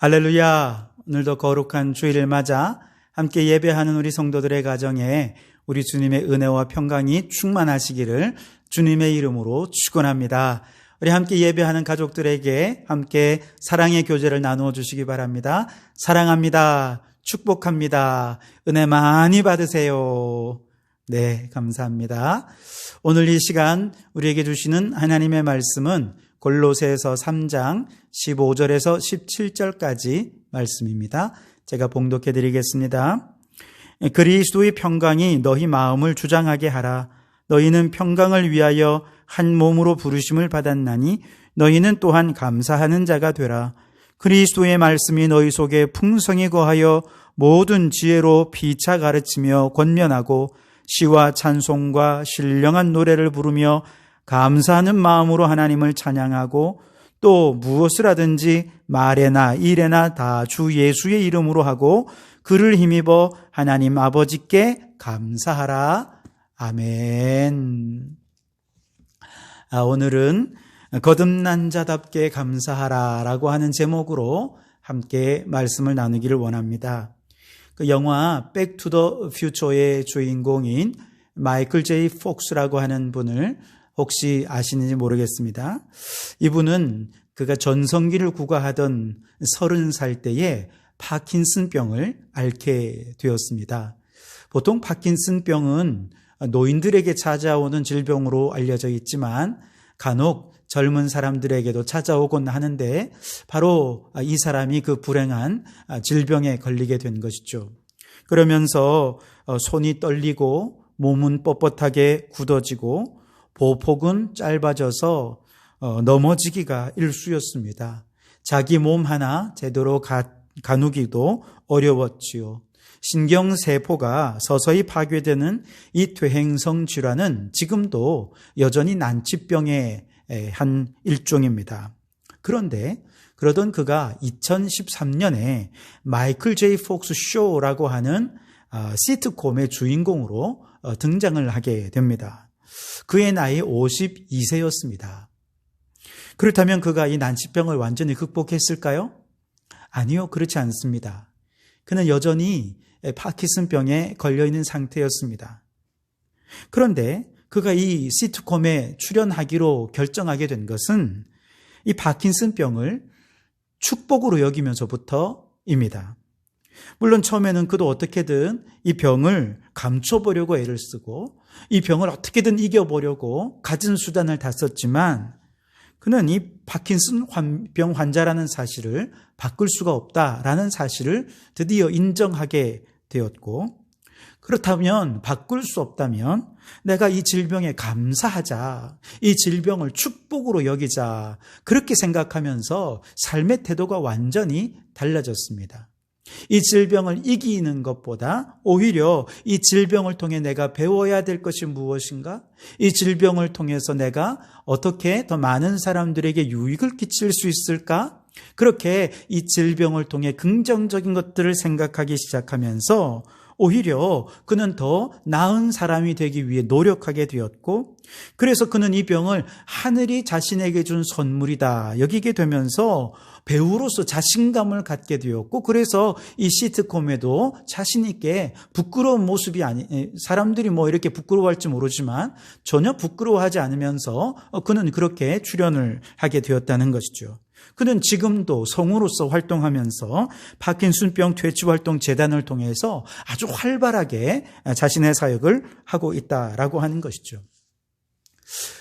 할렐루야! 오늘도 거룩한 주일을 맞아 함께 예배하는 우리 성도들의 가정에 우리 주님의 은혜와 평강이 충만하시기를 주님의 이름으로 축원합니다. 우리 함께 예배하는 가족들에게 함께 사랑의 교제를 나누어 주시기 바랍니다. 사랑합니다. 축복합니다. 은혜 많이 받으세요. 네, 감사합니다. 오늘 이 시간 우리에게 주시는 하나님의 말씀은 골로새서 3장 15절에서 17절까지 말씀입니다. 제가 봉독해 드리겠습니다. 그리스도의 평강이 너희 마음을 주장하게 하라. 너희는 평강을 위하여 한 몸으로 부르심을 받았나니 너희는 또한 감사하는 자가 되라. 그리스도의 말씀이 너희 속에 풍성히 거하여 모든 지혜로 피차 가르치며 권면하고 시와 찬송과 신령한 노래를 부르며 감사하는 마음으로 하나님을 찬양하고 또 무엇을 하든지 말에나 일에나 다 주 예수의 이름으로 하고 그를 힘입어 하나님 아버지께 감사하라. 아멘. 오늘은 거듭난 자답게 감사하라 라고 하는 제목으로 함께 말씀을 나누기를 원합니다. 그 영화 백 투 더 퓨처의 주인공인 마이클 제이 폭스라고 하는 분을 혹시 아시는지 모르겠습니다. 이분은 그가 전성기를 구가하던 30살 때에 파킨슨병을 앓게 되었습니다. 보통 파킨슨병은 노인들에게 찾아오는 질병으로 알려져 있지만 간혹 젊은 사람들에게도 찾아오곤 하는데 바로 이 사람이 그 불행한 질병에 걸리게 된 것이죠. 그러면서 손이 떨리고 몸은 뻣뻣하게 굳어지고 보폭은 짧아져서 넘어지기가 일쑤였습니다. 자기 몸 하나 제대로 가누기도 어려웠지요. 신경세포가 서서히 파괴되는 이 퇴행성 질환은 지금도 여전히 난치병의 한 일종입니다. 그런데 그러던 그가 2013년에 마이클 제이 폭스 쇼라고 하는 시트콤의 주인공으로 등장을 하게 됩니다. 그의 나이 52세였습니다. 그렇다면 그가 이 난치병을 완전히 극복했을까요? 아니요, 그렇지 않습니다. 그는 여전히 파킨슨병에 걸려있는 상태였습니다. 그런데 그가 이 시트콤에 출연하기로 결정하게 된 것은 이 파킨슨병을 축복으로 여기면서부터입니다. 물론 처음에는 그도 어떻게든 이 병을 감춰보려고 애를 쓰고 이 병을 어떻게든 이겨보려고 갖은 수단을 다 썼지만 그는 이 파킨슨병 환자라는 사실을 바꿀 수가 없다라는 사실을 드디어 인정하게 되었고, 그렇다면 바꿀 수 없다면 내가 이 질병에 감사하자, 이 질병을 축복으로 여기자, 그렇게 생각하면서 삶의 태도가 완전히 달라졌습니다. 이 질병을 이기는 것보다 오히려 이 질병을 통해 내가 배워야 될 것이 무엇인가? 이 질병을 통해서 내가 어떻게 더 많은 사람들에게 유익을 끼칠 수 있을까? 그렇게 이 질병을 통해 긍정적인 것들을 생각하기 시작하면서 오히려 그는 더 나은 사람이 되기 위해 노력하게 되었고, 그래서 그는 이 병을 하늘이 자신에게 준 선물이다 여기게 되면서 배우로서 자신감을 갖게 되었고, 그래서 이 시트콤에도 자신 있게 부끄러운 모습이 사람들이 이렇게 부끄러워할지 모르지만 전혀 부끄러워하지 않으면서 그는 그렇게 출연을 하게 되었다는 것이죠. 그는 지금도 성우로서 활동하면서 파킨슨병 퇴치활동 재단을 통해서 아주 활발하게 자신의 사역을 하고 있다라고 하는 것이죠.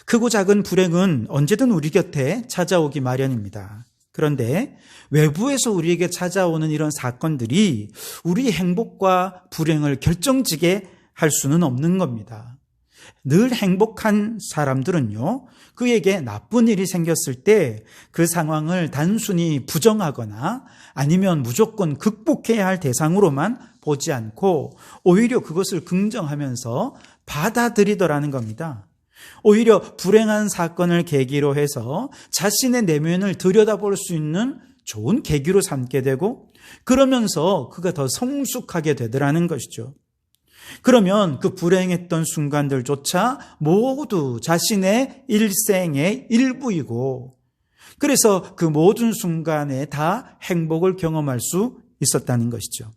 크고 작은 불행은 언제든 우리 곁에 찾아오기 마련입니다. 그런데 외부에서 우리에게 찾아오는 이런 사건들이 우리 행복과 불행을 결정지게 할 수는 없는 겁니다. 늘 행복한 사람들은요, 그에게 나쁜 일이 생겼을 때 그 상황을 단순히 부정하거나 아니면 무조건 극복해야 할 대상으로만 보지 않고 오히려 그것을 긍정하면서 받아들이더라는 겁니다. 오히려 불행한 사건을 계기로 해서 자신의 내면을 들여다볼 수 있는 좋은 계기로 삼게 되고, 그러면서 그가 더 성숙하게 되더라는 것이죠. 그러면 그 불행했던 순간들조차 모두 자신의 일생의 일부이고, 그래서 그 모든 순간에 다 행복을 경험할 수 있었다는 것이죠.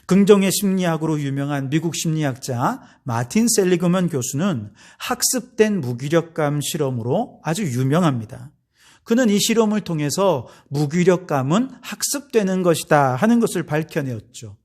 긍정의 심리학으로 유명한 미국 심리학자 마틴 셀리그먼 교수는 학습된 무기력감 실험으로 아주 유명합니다. 그는 이 실험을 통해서 무기력감은 학습되는 것이다 하는 것을 밝혀내었죠.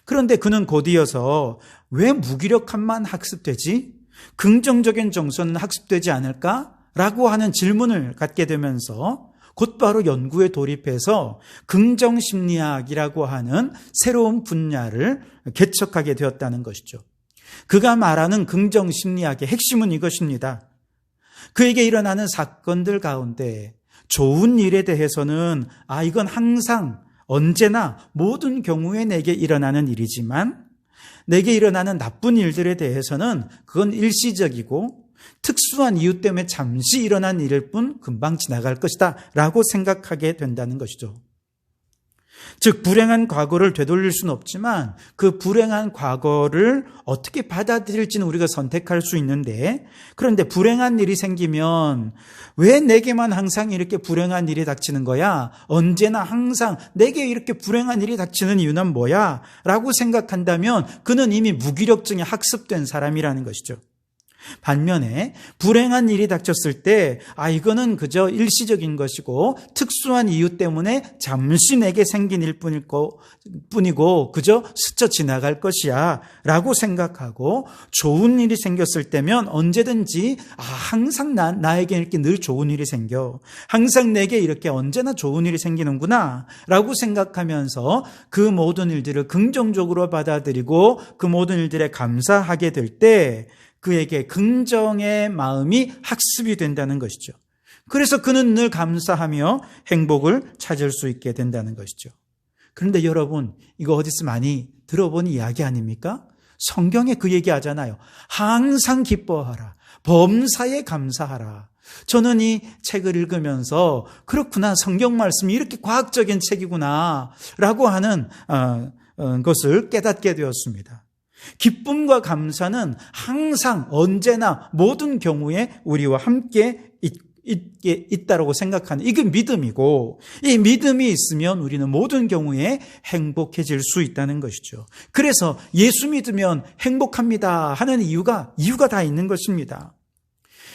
그런데 그는 곧이어서 왜 무기력함만 학습되지? 긍정적인 정서는 학습되지 않을까? 라고 하는 질문을 갖게 되면서 곧바로 연구에 돌입해서 긍정심리학이라고 하는 새로운 분야를 개척하게 되었다는 것이죠. 그가 말하는 긍정심리학의 핵심은 이것입니다. 그에게 일어나는 사건들 가운데 좋은 일에 대해서는 이건 항상 언제나 모든 경우에 내게 일어나는 일이지만 내게 일어나는 나쁜 일들에 대해서는 그건 일시적이고 특수한 이유 때문에 잠시 일어난 일일 뿐 금방 지나갈 것이다 라고 생각하게 된다는 것이죠. 즉 불행한 과거를 되돌릴 수는 없지만 그 불행한 과거를 어떻게 받아들일지는 우리가 선택할 수 있는데, 그런데 불행한 일이 생기면 왜 내게만 항상 이렇게 불행한 일이 닥치는 거야? 언제나 항상 내게 이렇게 불행한 일이 닥치는 이유는 뭐야? 라고 생각한다면 그는 이미 무기력증에 학습된 사람이라는 것이죠. 반면에 불행한 일이 닥쳤을 때 이거는 그저 일시적인 것이고 특수한 이유 때문에 잠시 내게 생긴 일뿐이고 그저 스쳐 지나갈 것이야 라고 생각하고, 좋은 일이 생겼을 때면 언제든지 항상 나에게 이렇게 늘 좋은 일이 생겨, 항상 내게 이렇게 언제나 좋은 일이 생기는구나 라고 생각하면서 그 모든 일들을 긍정적으로 받아들이고 그 모든 일들에 감사하게 될 때 그에게 긍정의 마음이 학습이 된다는 것이죠. 그래서 그는 늘 감사하며 행복을 찾을 수 있게 된다는 것이죠. 그런데 여러분, 이거 어디서 많이 들어본 이야기 아닙니까? 성경에 그 얘기 하잖아요. 항상 기뻐하라. 범사에 감사하라. 저는 이 책을 읽으면서 그렇구나, 성경 말씀이 이렇게 과학적인 책이구나 라고 하는 것을 깨닫게 되었습니다. 기쁨과 감사는 항상 언제나 모든 경우에 우리와 함께 있다라고 생각하는, 이게 믿음이고, 이 믿음이 있으면 우리는 모든 경우에 행복해질 수 있다는 것이죠. 그래서 예수 믿으면 행복합니다 하는 이유가 다 있는 것입니다.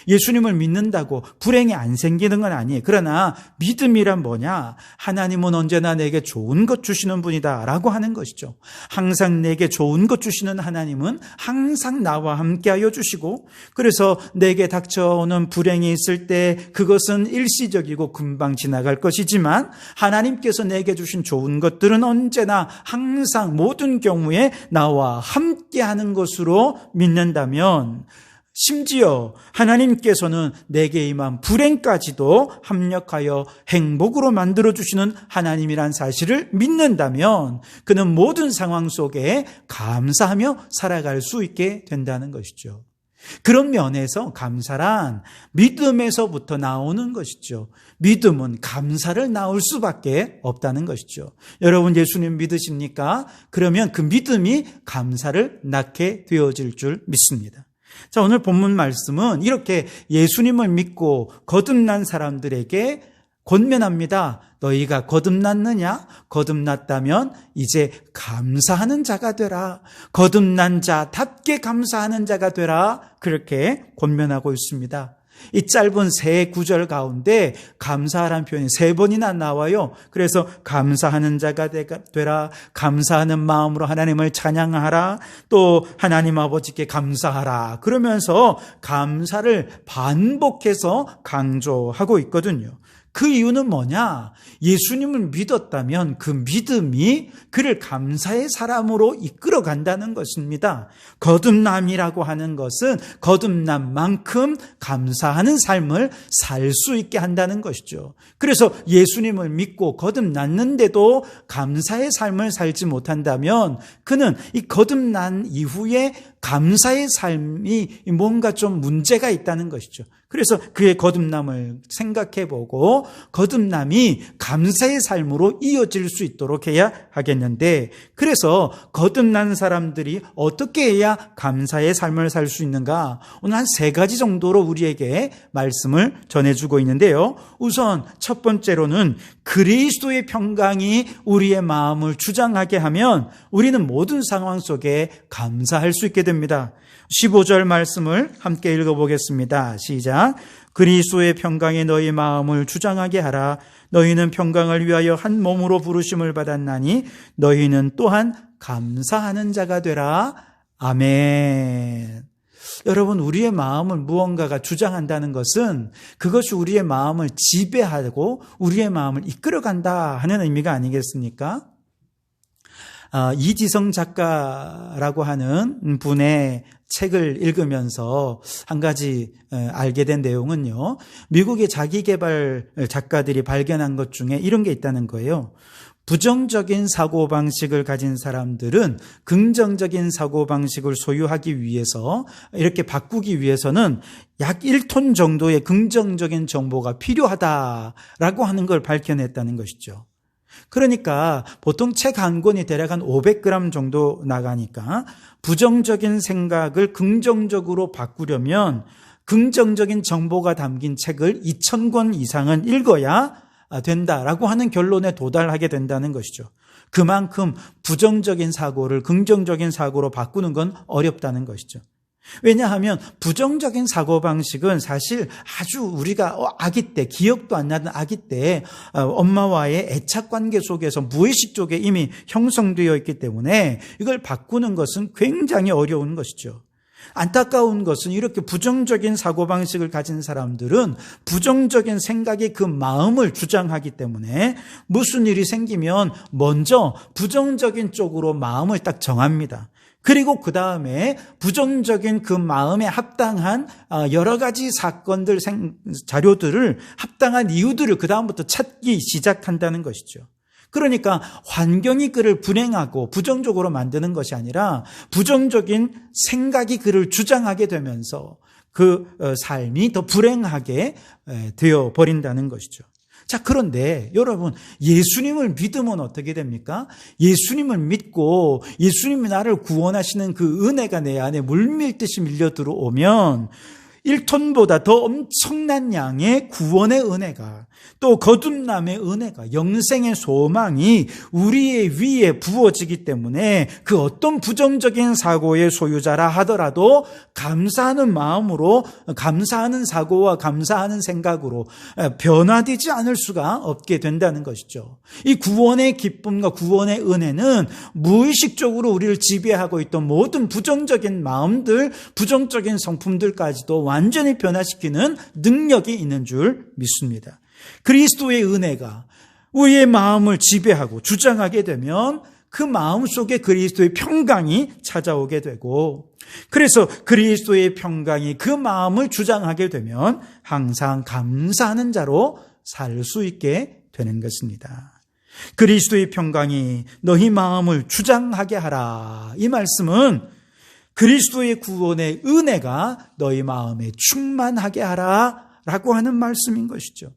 예수님을 믿는다고 불행이 안 생기는 건 아니에요. 그러나 믿음이란 뭐냐? 하나님은 언제나 내게 좋은 것 주시는 분이다 라고 하는 것이죠. 항상 내게 좋은 것 주시는 하나님은 항상 나와 함께하여 주시고, 그래서 내게 닥쳐오는 불행이 있을 때 그것은 일시적이고 금방 지나갈 것이지만 하나님께서 내게 주신 좋은 것들은 언제나 항상 모든 경우에 나와 함께하는 것으로 믿는다면, 심지어 하나님께서는 내게 임한 불행까지도 합력하여 행복으로 만들어주시는 하나님이란 사실을 믿는다면 그는 모든 상황 속에 감사하며 살아갈 수 있게 된다는 것이죠. 그런 면에서 감사란 믿음에서부터 나오는 것이죠. 믿음은 감사를 낳을 수밖에 없다는 것이죠. 여러분, 예수님 믿으십니까? 그러면 그 믿음이 감사를 낳게 되어질 줄 믿습니다. 자, 오늘 본문 말씀은 이렇게 예수님을 믿고 거듭난 사람들에게 권면합니다. 너희가 거듭났느냐? 거듭났다면 이제 감사하는 자가 되라. 거듭난 자답게 감사하는 자가 되라. 그렇게 권면하고 있습니다. 이 짧은 세 구절 가운데 감사하라는 표현이 3번이나 나와요. 그래서 감사하는 자가 되라, 감사하는 마음으로 하나님을 찬양하라, 또 하나님 아버지께 감사하라, 그러면서 감사를 반복해서 강조하고 있거든요. 그 이유는 뭐냐? 예수님을 믿었다면 그 믿음이 그를 감사의 사람으로 이끌어 간다는 것입니다. 거듭남이라고 하는 것은 거듭난 만큼 감사하는 삶을 살 수 있게 한다는 것이죠. 그래서 예수님을 믿고 거듭났는데도 감사의 삶을 살지 못한다면 그는 이 거듭난 이후에 감사의 삶이 뭔가 좀 문제가 있다는 것이죠. 그래서 그의 거듭남을 생각해보고 거듭남이 감사의 삶으로 이어질 수 있도록 해야 하겠는데, 그래서 거듭난 사람들이 어떻게 해야 감사의 삶을 살 수 있는가? 오늘 한 3가지 정도로 우리에게 말씀을 전해주고 있는데요. 우선 첫 번째로는 그리스도의 평강이 우리의 마음을 주장하게 하면 우리는 모든 상황 속에 감사할 수 있게 됩니다. 15절 말씀을 함께 읽어보겠습니다. 시작. 그리스도의 평강이 너희 마음을 주장하게 하라. 너희는 평강을 위하여 한 몸으로 부르심을 받았나니 너희는 또한 감사하는 자가 되라. 아멘. 여러분, 우리의 마음을 무언가가 주장한다는 것은 그것이 우리의 마음을 지배하고 우리의 마음을 이끌어간다 하는 의미가 아니겠습니까? 이지성 작가라고 하는 분의 책을 읽으면서 한 가지 알게 된 내용은요, 미국의 자기개발 작가들이 발견한 것 중에 이런 게 있다는 거예요. 부정적인 사고방식을 가진 사람들은 긍정적인 사고방식을 소유하기 위해서, 이렇게 바꾸기 위해서는 약 1톤 정도의 긍정적인 정보가 필요하다라고 하는 걸 밝혀냈다는 것이죠. 그러니까 보통 책 한 권이 대략 한 500g 정도 나가니까 부정적인 생각을 긍정적으로 바꾸려면 긍정적인 정보가 담긴 책을 2000권 이상은 읽어야 된다라고 하는 결론에 도달하게 된다는 것이죠. 그만큼 부정적인 사고를 긍정적인 사고로 바꾸는 건 어렵다는 것이죠. 왜냐하면 부정적인 사고방식은 사실 아주 우리가 아기 때, 기억도 안 나던 아기 때 엄마와의 애착관계 속에서 무의식 쪽에 이미 형성되어 있기 때문에 이걸 바꾸는 것은 굉장히 어려운 것이죠. 안타까운 것은 이렇게 부정적인 사고방식을 가진 사람들은 부정적인 생각이 그 마음을 주장하기 때문에 무슨 일이 생기면 먼저 부정적인 쪽으로 마음을 딱 정합니다. 그리고 그 다음에 부정적인 그 마음에 합당한 여러 가지 사건들, 자료들을, 합당한 이유들을 그 다음부터 찾기 시작한다는 것이죠. 그러니까 환경이 그를 불행하고 부정적으로 만드는 것이 아니라 부정적인 생각이 그를 주장하게 되면서 그 삶이 더 불행하게 되어 버린다는 것이죠. 자, 그런데 여러분, 예수님을 믿으면 어떻게 됩니까? 예수님을 믿고 예수님이 나를 구원하시는 그 은혜가 내 안에 물밀듯이 밀려 들어오면 1톤보다 더 엄청난 양의 구원의 은혜가, 또 거듭남의 은혜가, 영생의 소망이 우리의 위에 부어지기 때문에 그 어떤 부정적인 사고의 소유자라 하더라도 감사하는 마음으로, 감사하는 사고와 감사하는 생각으로 변화되지 않을 수가 없게 된다는 것이죠. 이 구원의 기쁨과 구원의 은혜는 무의식적으로 우리를 지배하고 있던 모든 부정적인 마음들, 부정적인 성품들까지도 완전히 변화시키는 능력이 있는 줄 믿습니다. 그리스도의 은혜가 우리의 마음을 지배하고 주장하게 되면 그 마음 속에 그리스도의 평강이 찾아오게 되고, 그래서 그리스도의 평강이 그 마음을 주장하게 되면 항상 감사하는 자로 살 수 있게 되는 것입니다. 그리스도의 평강이 너희 마음을 주장하게 하라. 이 말씀은 그리스도의 구원의 은혜가 너희 마음에 충만하게 하라 라고 하는 말씀인 것이죠.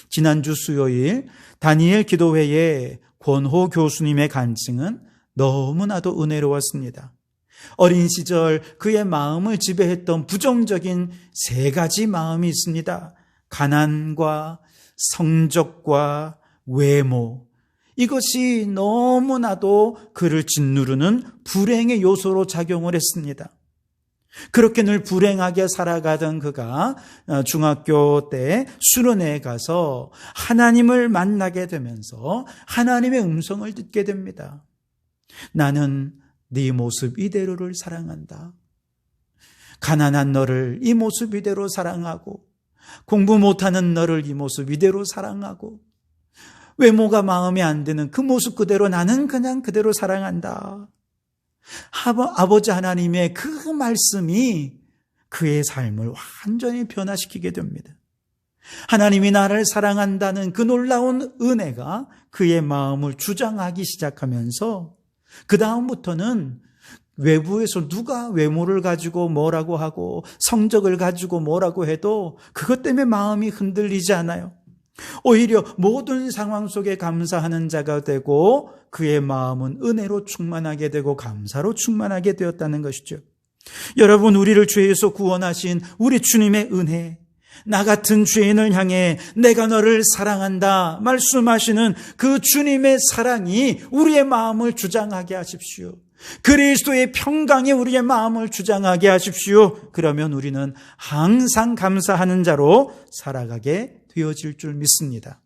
지난주 수요일 다니엘 기도회의 권호 교수님의 간증은 너무나도 은혜로웠습니다. 어린 시절 그의 마음을 지배했던 부정적인 3가지 마음이 있습니다. 가난과 성적과 외모. 이것이 너무나도 그를 짓누르는 불행의 요소로 작용을 했습니다. 그렇게 늘 불행하게 살아가던 그가 중학교 때 수련회에 가서 하나님을 만나게 되면서 하나님의 음성을 듣게 됩니다. 나는 네 모습 이대로를 사랑한다. 가난한 너를 이 모습 이대로 사랑하고, 공부 못하는 너를 이 모습 이대로 사랑하고, 외모가 마음에 안 드는 그 모습 그대로 나는 그냥 그대로 사랑한다. 아버지 하나님의 그 말씀이 그의 삶을 완전히 변화시키게 됩니다. 하나님이 나를 사랑한다는 그 놀라운 은혜가 그의 마음을 주장하기 시작하면서 그 다음부터는 외부에서 누가 외모를 가지고 뭐라고 하고 성적을 가지고 뭐라고 해도 그것 때문에 마음이 흔들리지 않아요. 오히려 모든 상황 속에 감사하는 자가 되고 그의 마음은 은혜로 충만하게 되고 감사로 충만하게 되었다는 것이죠. 여러분, 우리를 죄에서 구원하신 우리 주님의 은혜, 나 같은 죄인을 향해 내가 너를 사랑한다 말씀하시는 그 주님의 사랑이 우리의 마음을 주장하게 하십시오. 그리스도의 평강이 우리의 마음을 주장하게 하십시오. 그러면 우리는 항상 감사하는 자로 살아가게 되어질 줄 믿습니다.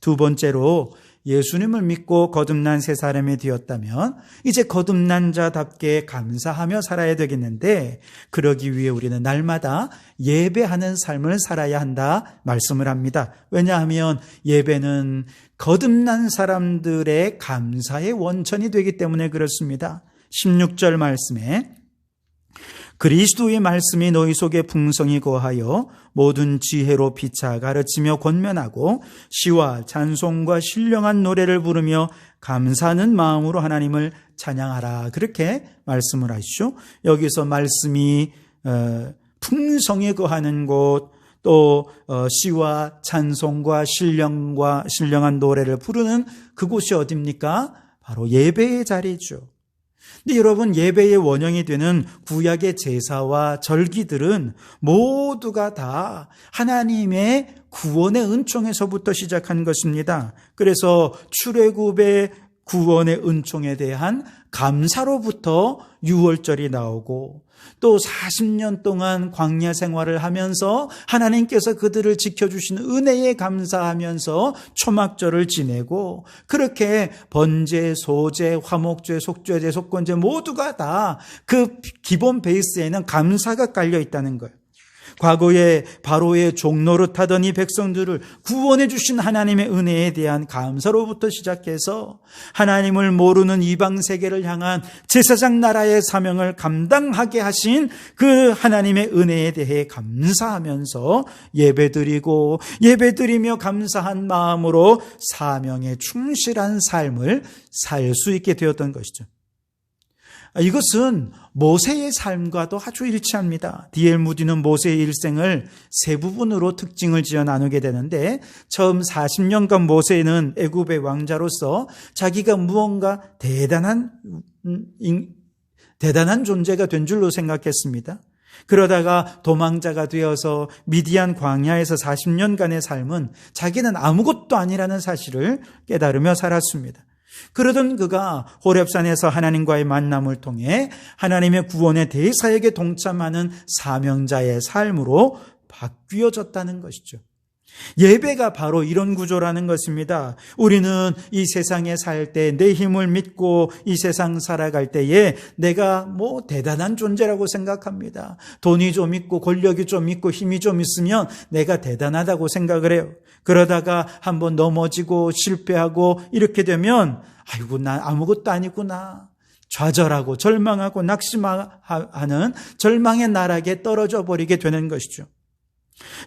두 번째로, 예수님을 믿고 거듭난 새 사람이 되었다면 이제 거듭난 자답게 감사하며 살아야 되겠는데, 그러기 위해 우리는 날마다 예배하는 삶을 살아야 한다 말씀을 합니다. 왜냐하면 예배는 거듭난 사람들의 감사의 원천이 되기 때문에 그렇습니다. 16절 말씀에 그리스도의 말씀이 너희 속에 풍성히 거하여 모든 지혜로 피차 가르치며 권면하고 시와 찬송과 신령한 노래를 부르며 감사하는 마음으로 하나님을 찬양하라. 그렇게 말씀을 하시죠. 여기서 말씀이 풍성히 거하는 곳, 또 시와 찬송과 신령한 노래를 부르는 그곳이 어디입니까? 바로 예배의 자리죠. 근데 여러분, 예배의 원형이 되는 구약의 제사와 절기들은 모두가 다 하나님의 구원의 은총에서부터 시작한 것입니다. 그래서 출애굽의 구원의 은총에 대한 감사로부터 유월절이 나오고, 또 40년 동안 광야 생활을 하면서 하나님께서 그들을 지켜주신 은혜에 감사하면서 초막절을 지내고, 그렇게 번제, 소제, 화목제, 속죄제, 속건제 모두가 다 그 기본 베이스에는 감사가 깔려 있다는 거예요. 과거에 바로의 종노릇하던 이 백성들을 구원해 주신 하나님의 은혜에 대한 감사로부터 시작해서 하나님을 모르는 이방 세계를 향한 제사장 나라의 사명을 감당하게 하신 그 하나님의 은혜에 대해 감사하면서 예배드리고, 예배드리며 감사한 마음으로 사명에 충실한 삶을 살 수 있게 되었던 것이죠. 이것은 모세의 삶과도 아주 일치합니다. D.L. 무디는 모세의 일생을 세 부분으로 특징을 지어 나누게 되는데, 처음 40년간 모세는 애굽의 왕자로서 자기가 무언가 대단한 존재가 된 줄로 생각했습니다. 그러다가 도망자가 되어서 미디안 광야에서 40년간의 삶은 자기는 아무것도 아니라는 사실을 깨달으며 살았습니다. 그러던 그가 호렙산에서 하나님과의 만남을 통해 하나님의 구원의 대사역에 동참하는 사명자의 삶으로 바뀌어졌다는 것이죠. 예배가 바로 이런 구조라는 것입니다. 우리는 이 세상에 살 때 내 힘을 믿고 이 세상 살아갈 때에 내가 대단한 존재라고 생각합니다. 돈이 좀 있고 권력이 좀 있고 힘이 좀 있으면 내가 대단하다고 생각을 해요. 그러다가 한번 넘어지고 실패하고 이렇게 되면 아이고, 나 아무것도 아니구나, 좌절하고 절망하고 낙심하는 절망의 나락에 떨어져 버리게 되는 것이죠.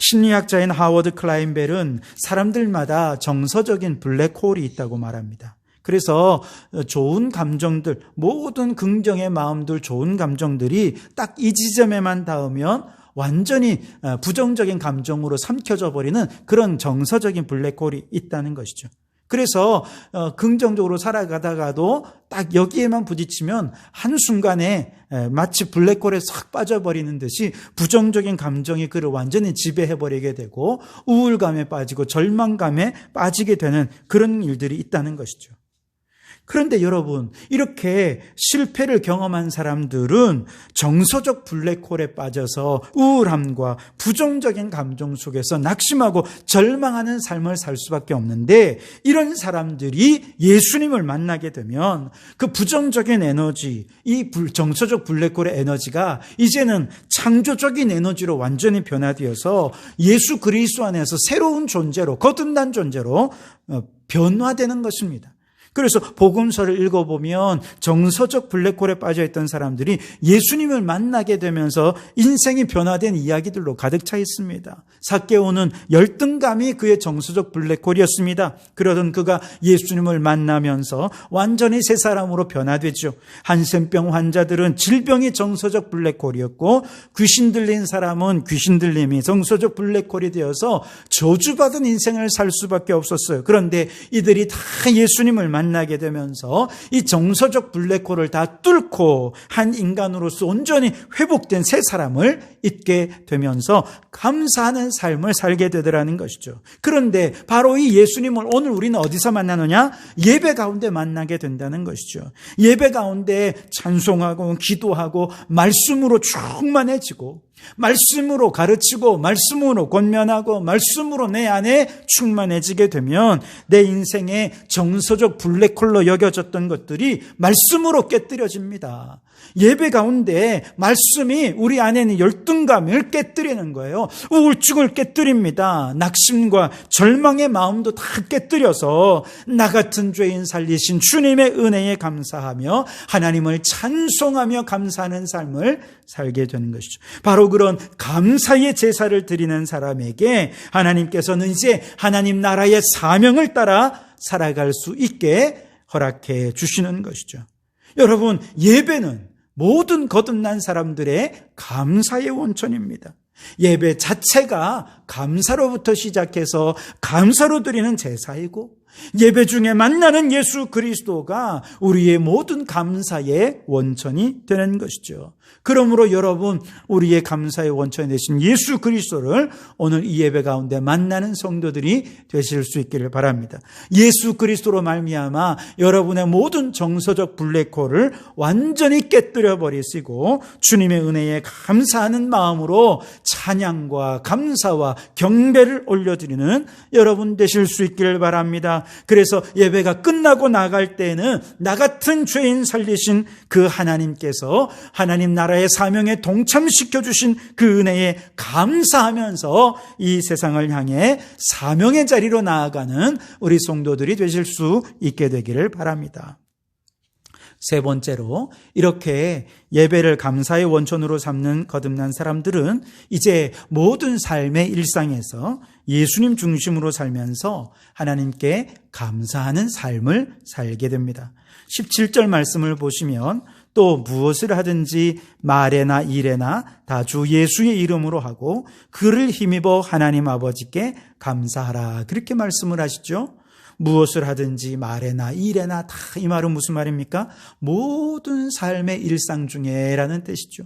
심리학자인 하워드 클라인벨은 사람들마다 정서적인 블랙홀이 있다고 말합니다. 그래서 좋은 감정들, 모든 긍정의 마음들, 좋은 감정들이 딱 이 지점에만 닿으면 완전히 부정적인 감정으로 삼켜져 버리는 그런 정서적인 블랙홀이 있다는 것이죠. 그래서 긍정적으로 살아가다가도 딱 여기에만 부딪히면 한순간에 마치 블랙홀에 싹 빠져버리는 듯이 부정적인 감정이 그를 완전히 지배해버리게 되고 우울감에 빠지고 절망감에 빠지게 되는 그런 일들이 있다는 것이죠. 그런데 여러분, 이렇게 실패를 경험한 사람들은 정서적 블랙홀에 빠져서 우울함과 부정적인 감정 속에서 낙심하고 절망하는 삶을 살 수밖에 없는데, 이런 사람들이 예수님을 만나게 되면 그 부정적인 에너지, 이 정서적 블랙홀의 에너지가 이제는 창조적인 에너지로 완전히 변화되어서 예수 그리스도 안에서 새로운 존재로, 거듭난 존재로 변화되는 것입니다. 그래서 복음서를 읽어보면 정서적 블랙홀에 빠져있던 사람들이 예수님을 만나게 되면서 인생이 변화된 이야기들로 가득 차 있습니다. 삭개오는 열등감이 그의 정서적 블랙홀이었습니다. 그러던 그가 예수님을 만나면서 완전히 새 사람으로 변화되죠. 한센병 환자들은 질병이 정서적 블랙홀이었고, 귀신 들린 사람은 귀신 들림이 정서적 블랙홀이 되어서 저주받은 인생을 살 수밖에 없었어요. 그런데 이들이 다 예수님을 만나게 되면서 이 정서적 블랙홀을 다 뚫고 한 인간으로서 온전히 회복된 새 사람을 잊게 되면서 감사하는 삶을 살게 되더라는 것이죠. 그런데 바로 이 예수님을 오늘 우리는 어디서 만나느냐? 예배 가운데 만나게 된다는 것이죠. 예배 가운데 찬송하고 기도하고 말씀으로 충만해지고, 말씀으로 가르치고 말씀으로 권면하고 말씀으로 내 안에 충만해지게 되면 내 인생의 정서적 블랙홀로 여겨졌던 것들이 말씀으로 깨뜨려집니다. 예배 가운데 말씀이 우리 안에 있는 열등감을 깨뜨리는 거예요. 우울증을 깨뜨립니다. 낙심과 절망의 마음도 다 깨뜨려서 나 같은 죄인 살리신 주님의 은혜에 감사하며 하나님을 찬송하며 감사하는 삶을 살게 되는 것이죠. 바로 그런 감사의 제사를 드리는 사람에게 하나님께서는 이제 하나님 나라의 사명을 따라 살아갈 수 있게 허락해 주시는 것이죠. 여러분, 예배는 모든 거듭난 사람들의 감사의 원천입니다. 예배 자체가 감사로부터 시작해서 감사로 드리는 제사이고, 예배 중에 만나는 예수 그리스도가 우리의 모든 감사의 원천이 되는 것이죠. 그러므로 여러분, 우리의 감사의 원천이 되신 예수 그리스도를 오늘 이 예배 가운데 만나는 성도들이 되실 수 있기를 바랍니다. 예수 그리스도로 말미암아 여러분의 모든 정서적 블랙홀을 완전히 깨뜨려 버리시고 주님의 은혜에 감사하는 마음으로 찬양과 감사와 경배를 올려드리는 여러분 되실 수 있기를 바랍니다. 그래서 예배가 끝나고 나갈 때는 나 같은 죄인 살리신 그 하나님께서 하나님 나라의 사명에 동참시켜 주신 그 은혜에 감사하면서 이 세상을 향해 사명의 자리로 나아가는 우리 성도들이 되실 수 있게 되기를 바랍니다. 세 번째로, 이렇게 예배를 감사의 원천으로 삼는 거듭난 사람들은 이제 모든 삶의 일상에서 예수님 중심으로 살면서 하나님께 감사하는 삶을 살게 됩니다. 17절 말씀을 보시면 또 무엇을 하든지 말에나 일에나 다 주 예수의 이름으로 하고 그를 힘입어 하나님 아버지께 감사하라, 그렇게 말씀을 하시죠. 무엇을 하든지 말에나 일에나 다, 이 말은 무슨 말입니까? 모든 삶의 일상 중에라는 뜻이죠.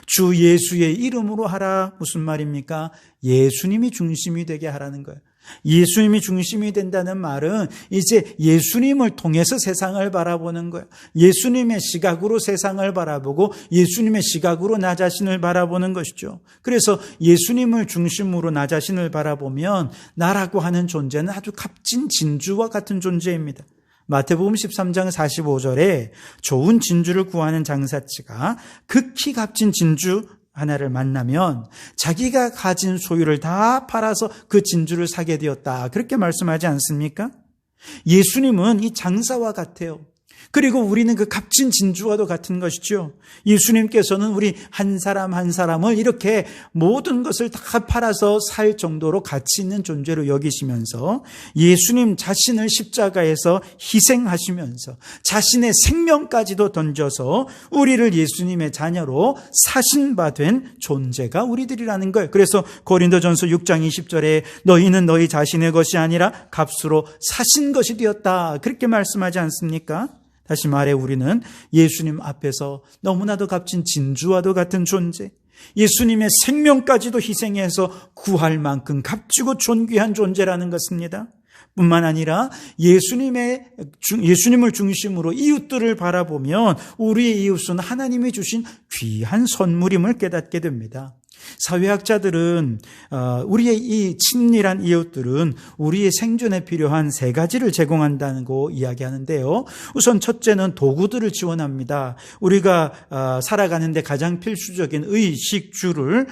주 예수의 이름으로 하라, 무슨 말입니까? 예수님이 중심이 되게 하라는 거예요. 예수님이 중심이 된다는 말은 이제 예수님을 통해서 세상을 바라보는 거예요. 예수님의 시각으로 세상을 바라보고 예수님의 시각으로 나 자신을 바라보는 것이죠. 그래서 예수님을 중심으로 나 자신을 바라보면 나라고 하는 존재는 아주 값진 진주와 같은 존재입니다. 마태복음 13장 45절에 좋은 진주를 구하는 장사치가 극히 값진 진주 하나를 만나면 자기가 가진 소유를 다 팔아서 그 진주를 사게 되었다, 그렇게 말씀하지 않습니까? 예수님은 이 장사와 같아요. 그리고 우리는 그 값진 진주와도 같은 것이죠. 예수님께서는 우리 한 사람 한 사람을 이렇게 모든 것을 다 팔아서 살 정도로 가치 있는 존재로 여기시면서 예수님 자신을 십자가에서 희생하시면서 자신의 생명까지도 던져서 우리를 예수님의 자녀로 사신 바 된 존재가 우리들이라는 거예요. 그래서 고린도전서 6장 20절에 너희는 너희 자신의 것이 아니라 값으로 사신 것이 되었다, 그렇게 말씀하지 않습니까? 다시 말해 우리는 예수님 앞에서 너무나도 값진 진주와도 같은 존재, 예수님의 생명까지도 희생해서 구할 만큼 값지고 존귀한 존재라는 것입니다. 뿐만 아니라 예수님을 중심으로 이웃들을 바라보면 우리의 이웃은 하나님이 주신 귀한 선물임을 깨닫게 됩니다. 사회학자들은 우리의 이 친밀한 이웃들은 우리의 생존에 필요한 세 가지를 제공한다고 이야기하는데요. 우선 첫째는 도구들을 지원합니다. 우리가 살아가는데 가장 필수적인 의식주를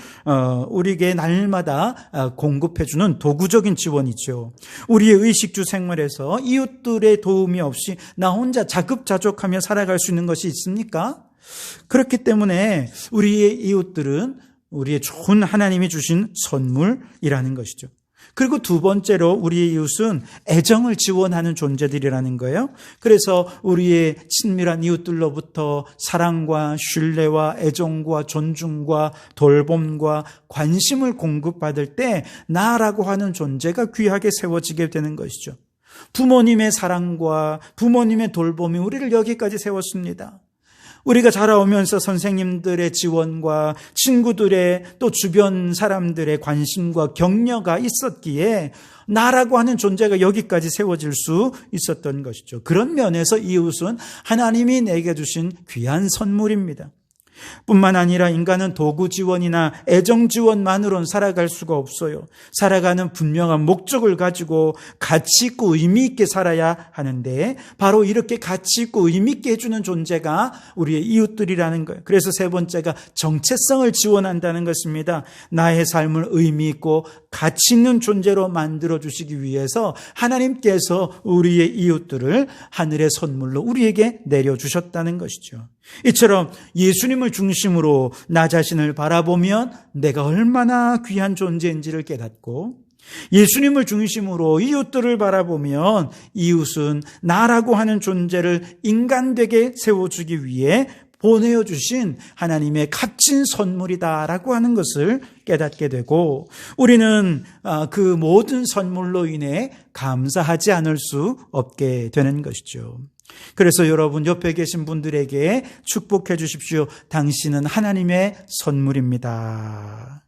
우리에게 날마다 공급해주는 도구적인 지원이죠. 우리의 의식주 생활에서 이웃들의 도움이 없이 나 혼자 자급자족하며 살아갈 수 있는 것이 있습니까? 그렇기 때문에 우리의 이웃들은 우리의 좋은 하나님이 주신 선물이라는 것이죠. 그리고 두 번째로 우리의 이웃은 애정을 지원하는 존재들이라는 거예요. 그래서 우리의 친밀한 이웃들로부터 사랑과 신뢰와 애정과 존중과 돌봄과 관심을 공급받을 때 나라고 하는 존재가 귀하게 세워지게 되는 것이죠. 부모님의 사랑과 부모님의 돌봄이 우리를 여기까지 세웠습니다. 우리가 자라오면서 선생님들의 지원과 친구들의 또 주변 사람들의 관심과 격려가 있었기에 나라고 하는 존재가 여기까지 세워질 수 있었던 것이죠. 그런 면에서 이웃은 하나님이 내게 주신 귀한 선물입니다. 뿐만 아니라 인간은 도구 지원이나 애정 지원만으로는 살아갈 수가 없어요. 살아가는 분명한 목적을 가지고 가치 있고 의미 있게 살아야 하는데 바로 이렇게 가치 있고 의미 있게 해주는 존재가 우리의 이웃들이라는 거예요. 그래서 세 번째가 정체성을 지원한다는 것입니다. 나의 삶을 의미 있고 가치 있는 존재로 만들어주시기 위해서 하나님께서 우리의 이웃들을 하늘의 선물로 우리에게 내려주셨다는 것이죠. 이처럼 예수님을 중심으로 나 자신을 바라보면 내가 얼마나 귀한 존재인지를 깨닫고 예수님을 중심으로 이웃들을 바라보면 이웃은 나라고 하는 존재를 인간되게 세워주기 위해 보내어 주신 하나님의 값진 선물이다라고 하는 것을 깨닫게 되고 우리는 그 모든 선물로 인해 감사하지 않을 수 없게 되는 것이죠. 그래서 여러분 옆에 계신 분들에게 축복해 주십시오. 당신은 하나님의 선물입니다.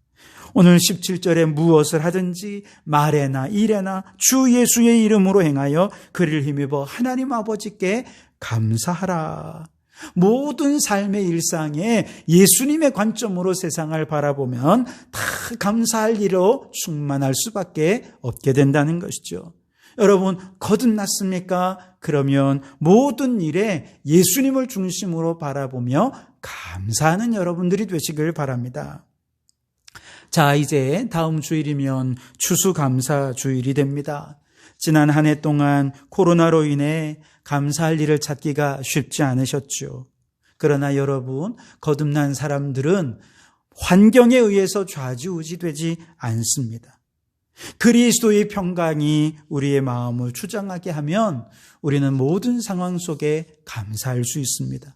오늘 17절에 무엇을 하든지 말에나 일에나 주 예수의 이름으로 행하여 그를 힘입어 하나님 아버지께 감사하라. 모든 삶의 일상에 예수님의 관점으로 세상을 바라보면 다 감사할 일로 충만할 수밖에 없게 된다는 것이죠. 여러분 거듭났습니까? 그러면 모든 일에 예수님을 중심으로 바라보며 감사하는 여러분들이 되시길 바랍니다. 자, 이제 다음 주일이면 추수감사 주일이 됩니다. 지난 한 해 동안 코로나로 인해 감사할 일을 찾기가 쉽지 않으셨죠. 그러나 여러분, 거듭난 사람들은 환경에 의해서 좌지우지되지 않습니다. 그리스도의 평강이 우리의 마음을 주장하게 하면 우리는 모든 상황 속에 감사할 수 있습니다.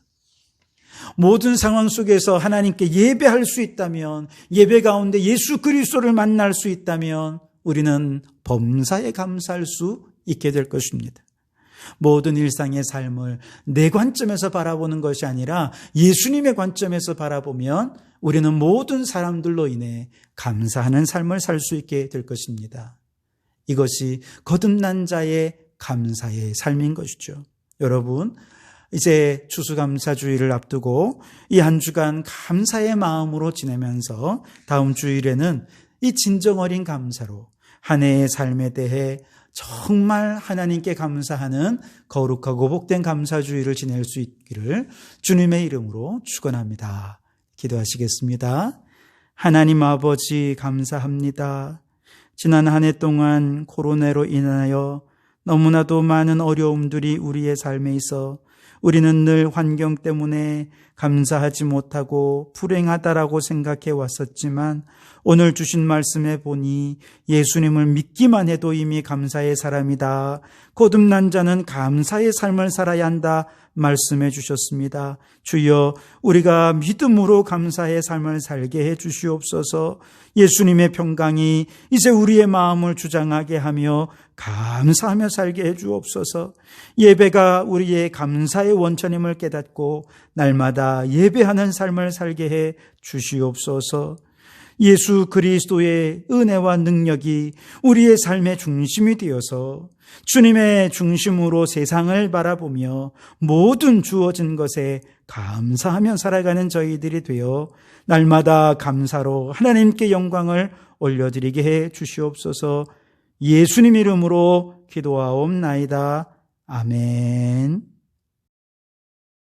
모든 상황 속에서 하나님께 예배할 수 있다면, 예배 가운데 예수 그리스도를 만날 수 있다면 우리는 범사에 감사할 수 있게 될 것입니다. 모든 일상의 삶을 내 관점에서 바라보는 것이 아니라 예수님의 관점에서 바라보면 우리는 모든 사람들로 인해 감사하는 삶을 살 수 있게 될 것입니다. 이것이 거듭난 자의 감사의 삶인 것이죠. 여러분, 이제 추수감사주일을 앞두고 이 한 주간 감사의 마음으로 지내면서 다음 주일에는 이 진정 어린 감사로 한 해의 삶에 대해 정말 하나님께 감사하는 거룩하고 복된 감사주일을 지낼 수 있기를 주님의 이름으로 축원합니다. 기도하시겠습니다. 하나님 아버지 감사합니다. 지난 한 해 동안 코로나로 인하여 너무나도 많은 어려움들이 우리의 삶에 있어 우리는 늘 환경 때문에 감사하지 못하고 불행하다라고 생각해 왔었지만 오늘 주신 말씀에 보니 예수님을 믿기만 해도 이미 감사의 사람이다. 거듭난 자는 감사의 삶을 살아야 한다. 말씀해 주셨습니다. 주여, 우리가 믿음으로 감사의 삶을 살게 해 주시옵소서. 예수님의 평강이 이제 우리의 마음을 주장하게 하며 감사하며 살게 해 주옵소서. 예배가 우리의 감사의 원천임을 깨닫고 날마다 예배하는 삶을 살게 해 주시옵소서. 예수 그리스도의 은혜와 능력이 우리의 삶의 중심이 되어서 주님의 중심으로 세상을 바라보며 모든 주어진 것에 감사하며 살아가는 저희들이 되어 날마다 감사로 하나님께 영광을 올려드리게 해 주시옵소서. 예수님 이름으로 기도하옵나이다. 아멘.